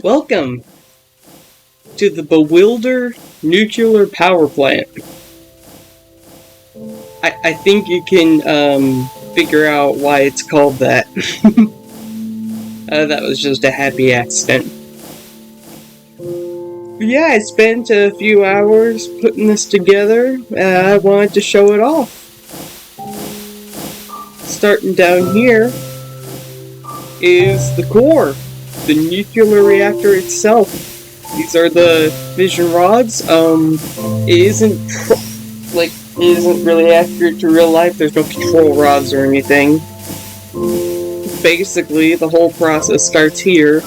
Welcome to the Bewilder nuclear power plant. I think you can figure out why it's called that. That was just a happy accident. But yeah, I spent a few hours putting this together. I wanted to show it off. Starting down here is the core, the nuclear reactor itself. These are the fission rods. It isn't really accurate to real life. There's no control rods or anything. Basically, the whole process starts here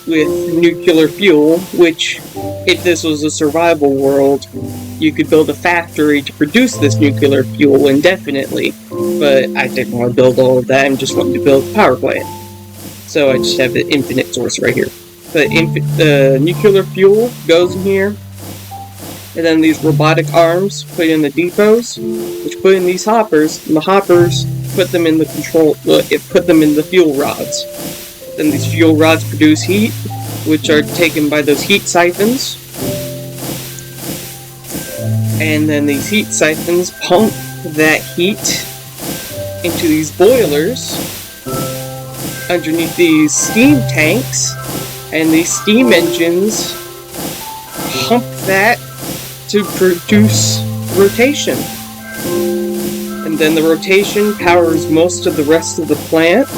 with nuclear fuel, which, if this was a survival world, you could build a factory to produce this nuclear fuel indefinitely. But I didn't want to build all of that. I just wanted to build a power plant. So I just have the infinite source right here. The nuclear fuel goes in here, and then these robotic arms put in the depots, which put in these hoppers, and the hoppers put them in the fuel rods. Then these fuel rods produce heat, which are taken by those heat siphons, and then these heat siphons pump that heat into these boilers underneath these steam tanks, and these steam engines pump that to produce rotation. And then the rotation powers most of the rest of the plant.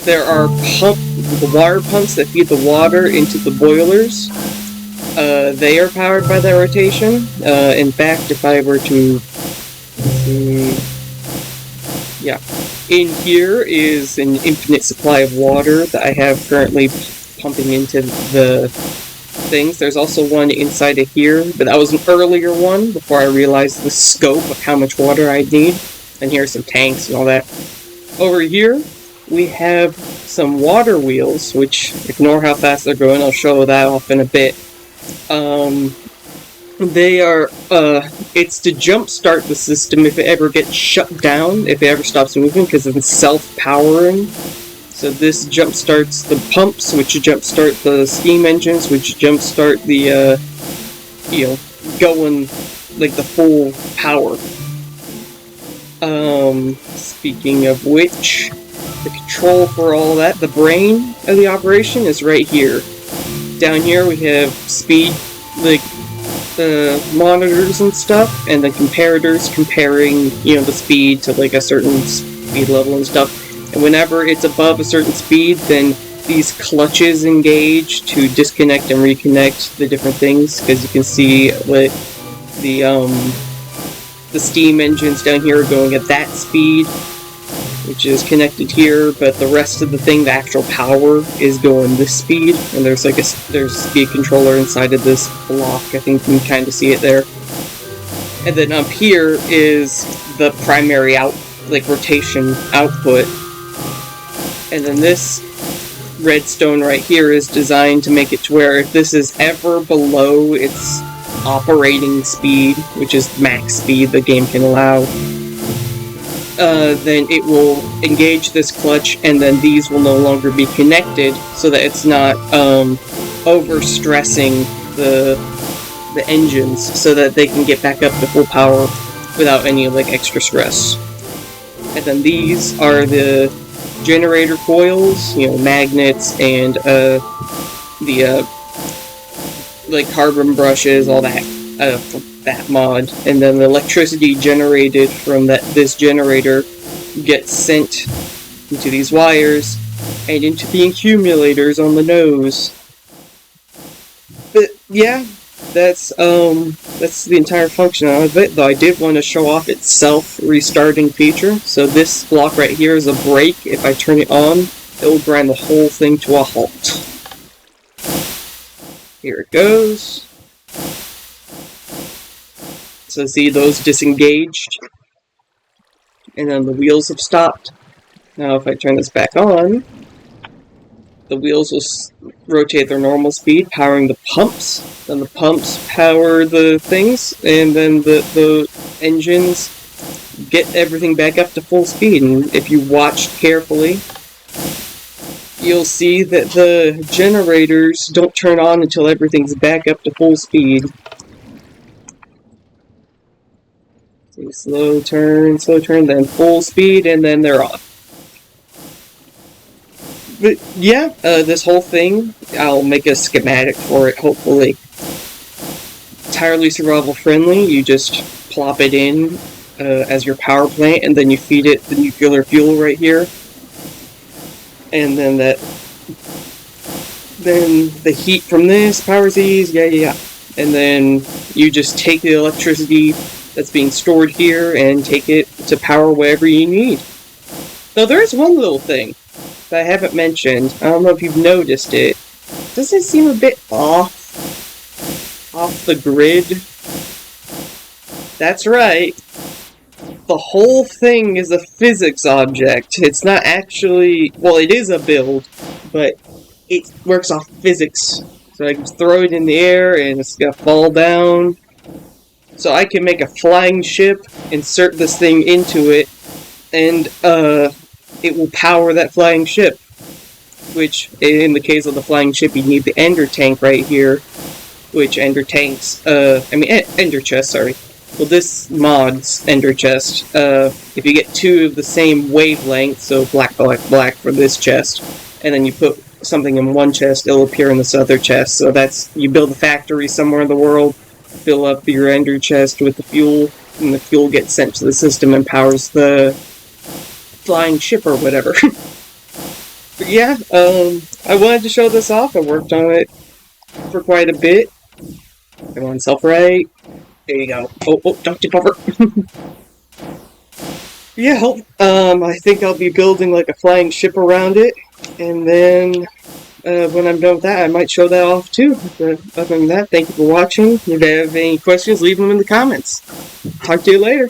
There are the water pumps that feed the water into the boilers. They are powered by that rotation. In fact, if I were to... In here is an infinite supply of water that I have currently pumping into the things. There's also one inside of here, but that was an earlier one before I realized the scope of how much water I'd need. And here are some tanks and all that. Over here, we have some water wheels, which, ignore how fast they're going, I'll show that off in a bit. They are, it's to jumpstart the system if it ever gets shut down, if it ever stops moving, because it's self-powering. So this jumpstarts the pumps, which jumpstart the steam engines, which jumpstart the, going, like, the full power. Speaking of which, the control for all that, the brain of the operation is right here. Down here we have speed, like, the monitors and stuff, and the comparators comparing, the speed to, like, a certain speed level and stuff. And whenever it's above a certain speed, then these clutches engage to disconnect and reconnect the different things, because you can see what the steam engines down here are going at that speed, which is connected here, but the rest of the thing, the actual power, is going this speed, and there's a speed controller inside of this block. I think you can kind of see it there. And then up here is the primary rotation output. And then this redstone right here is designed to make it to where if this is ever below its operating speed, which is max speed the game can allow, then it will engage this clutch, and then these will no longer be connected, so that it's not overstressing the engines, so that they can get back up to full power without any extra stress. And then these are the generator coils, magnets, and the carbon brushes, all that. That mod, and then the electricity generated from this generator gets sent into these wires and into the accumulators on the nose. But yeah, that's the entire function of it. Though I did want to show off its self-restarting feature. So this block right here is a brake. If I turn it on, it will grind the whole thing to a halt. Here it goes. So see, those disengaged, and then the wheels have stopped. Now if I turn this back on, the wheels will rotate their normal speed, powering the pumps. Then the pumps power the things, and then the engines get everything back up to full speed. And if you watched carefully, you'll see that the generators don't turn on until everything's back up to full speed. So slow turn, then full speed, and then they're off. But yeah, this whole thing, I'll make a schematic for it, hopefully. Entirely survival friendly, you just plop it in as your power plant, and then you feed it the nuclear fuel right here. And then the heat from this powers these, yeah. And then you just take the electricity that's being stored here and take it to power whatever you need. Now there's one little thing that I haven't mentioned. I don't know if you've noticed it. Doesn't it seem a bit off the grid? That's right. The whole thing is a physics object. It's not actually... Well, it is a build, but it works off physics. So I can throw it in the air and it's gonna fall down. So I can make a flying ship, insert this thing into it, and it will power that flying ship. Which, in the case of the flying ship, you need the ender tank right here. Which ender tanks... ender chest, sorry. Well, this mod's ender chest. If you get two of the same wavelength, so black for this chest, and then you put something in one chest, it'll appear in this other chest. So that's, you build a factory somewhere in the world, fill up your ender chest with the fuel, and the fuel gets sent to the system and powers the flying ship or whatever. But yeah, I wanted to show this off. I worked on it for quite a bit. Come on, self-right. There you go. Oh, don't tip over. Yeah, I think I'll be building like a flying ship around it, and then when I'm done with that, I might show that off too. But other than that, thank you for watching. If you have any questions, leave them in the comments. Talk to you later.